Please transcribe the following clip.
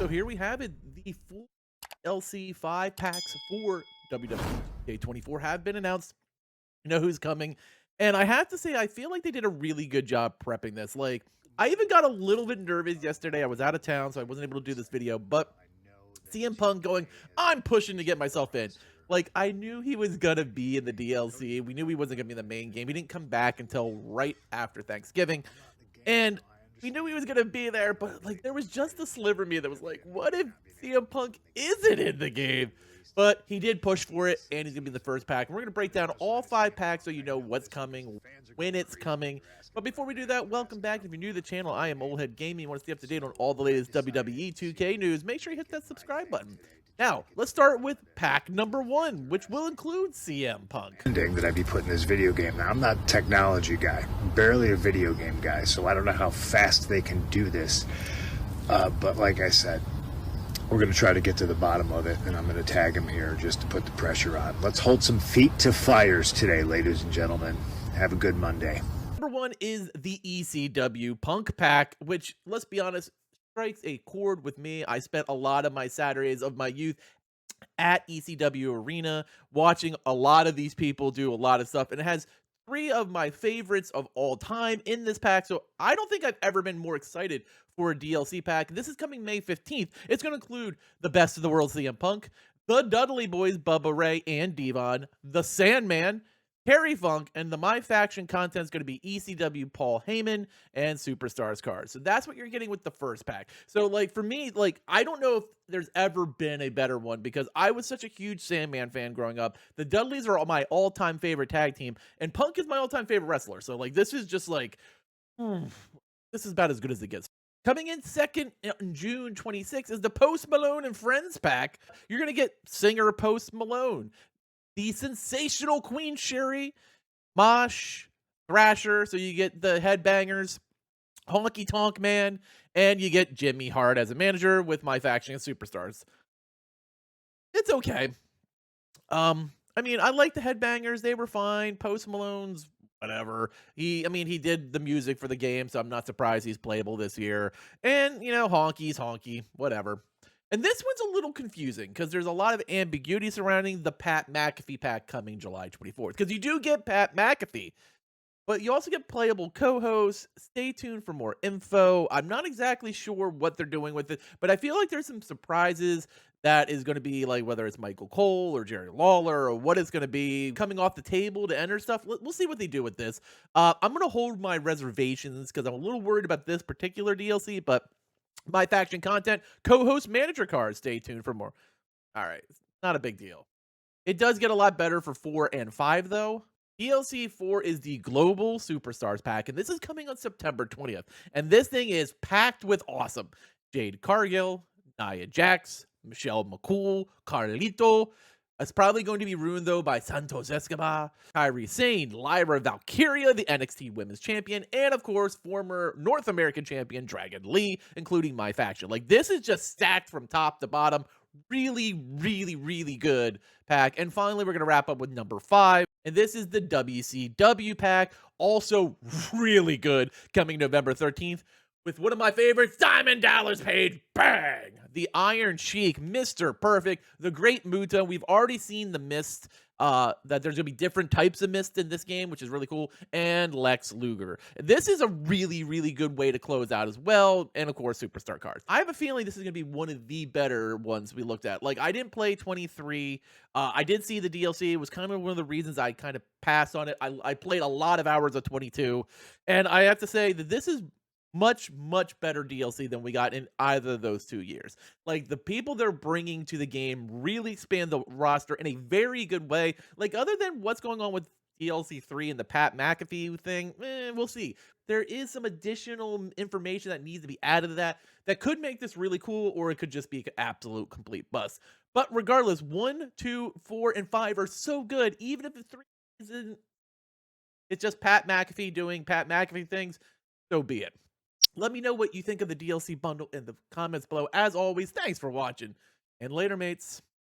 So here we have it. The full LC 5 packs for WWE 2K24 have been announced. You know who's coming. And I have to say, I feel like they did a really good job prepping this. Like, I even got a little bit nervous yesterday. I was out of town, so I wasn't able to do this video. But CM Punk going, I'm pushing to get myself in. Like, I knew he was going to be in the DLC. We knew he wasn't going to be in the main game. He didn't come back until right after Thanksgiving. And we knew he was going to be there, but like there was just a sliver of me that was like, what if CM Punk isn't in the game? But he did push for it, and he's going to be the first pack. And we're going to break down all 5 packs so you know what's coming, when it's coming. But before we do that, welcome back. If you're new to the channel, I am Oldhead Gaming. You want to stay up to date on all the latest WWE 2K news, make sure you hit that subscribe button. Now, let's start with pack number 1, which will include CM Punk. That I'd be putting this video game. Now, I'm not a technology guy, barely a video game guy, so I don't know how fast they can do this. But like I said, we're going to try to get to the bottom of it, and I'm going to tag him here just to put the pressure on. Let's hold some feet to fires today, ladies and gentlemen. Have a good Monday. Number 1 is the ECW Punk pack, which, let's be honest, strikes a chord with me. I spent a lot of my Saturdays of my youth at ECW Arena watching a lot of these people do a lot of stuff, and it has 3 of my favorites of all time in this pack. So I don't think I've ever been more excited for a DLC pack. This is coming May 15th. It's going to include the best of the world CM Punk, the Dudley Boys Bubba Ray and Devon, the Sandman, Terry Funk, and the My Faction content is going to be ECW Paul Heyman and Superstars cards. So that's what you're getting with the first pack. So like for me, like I don't know if there's ever been a better one because I was such a huge Sandman fan growing up. The Dudleys are my all-time favorite tag team, and Punk is my all-time favorite wrestler. So like this is just like, this is about as good as it gets. Coming in second on June 26th is the Post Malone and Friends pack. You're going to get singer Post Malone, the sensational Queen Sherry, Mosh, Thrasher, so you get the Headbangers, Honky Tonk Man, and you get Jimmy Hart as a manager with My Faction and Superstars. It's okay. I mean, I like the Headbangers. They were fine. Post Malone's whatever. He did the music for the game, so I'm not surprised he's playable this year. And, you know, Honky's honky, whatever. And this one's a little confusing because there's a lot of ambiguity surrounding the Pat McAfee pack coming July 24th. Because you do get Pat McAfee, but you also get playable co-hosts. Stay tuned for more info. I'm not exactly sure what they're doing with it, but I feel like there's some surprises that is going to be like whether it's Michael Cole or Jerry Lawler or what it's going to be coming off the table to enter stuff. We'll see what they do with this. I'm going to hold my reservations because I'm a little worried about this particular DLC, but My Faction content, co-host manager cards. Stay tuned for more. All right, not a big deal. It does get a lot better for 4 and 5 though. DLC 4 is the Global Superstars pack, and this is coming on September 20th. And this thing is packed with awesome. Jade Cargill, Nia Jax, Michelle McCool, Carlito. It's probably going to be ruined, though, by Santos Escobar, Kairi Sane, Lyra Valkyria, the NXT Women's Champion, and, of course, former North American Champion Dragon Lee, including My Faction. Like, this is just stacked from top to bottom. Really, really, really good pack. And finally, we're going to wrap up with number 5. And this is the WCW Pack. Also really good, coming November 13th. With one of my favorites, Diamond Dallas Page, bang! The Iron Sheik, Mr. Perfect, the Great Muta. We've already seen the Mist, that there's going to be different types of Mist in this game, which is really cool, and Lex Luger. This is a really, really good way to close out as well, and of course, Superstar cards. I have a feeling this is going to be one of the better ones we looked at. Like, I didn't play 23. I did see the DLC. It was kind of one of the reasons I kind of passed on it. I played a lot of hours of 22, and I have to say that this is much better DLC than we got in either of those 2 years. Like, the people they're bringing to the game really expand the roster in a very good way. Like, other than what's going on with DLC 3 and the Pat McAfee thing, we'll see. There is some additional information that needs to be added to that could make this really cool, or it could just be an absolute complete bust. But regardless, 1, 2, 4, and 5 are so good, even if the 3 isn't, it's just Pat McAfee doing Pat McAfee things, so be it. Let me know what you think of the DLC bundle in the comments below. As always, thanks for watching, and later, mates.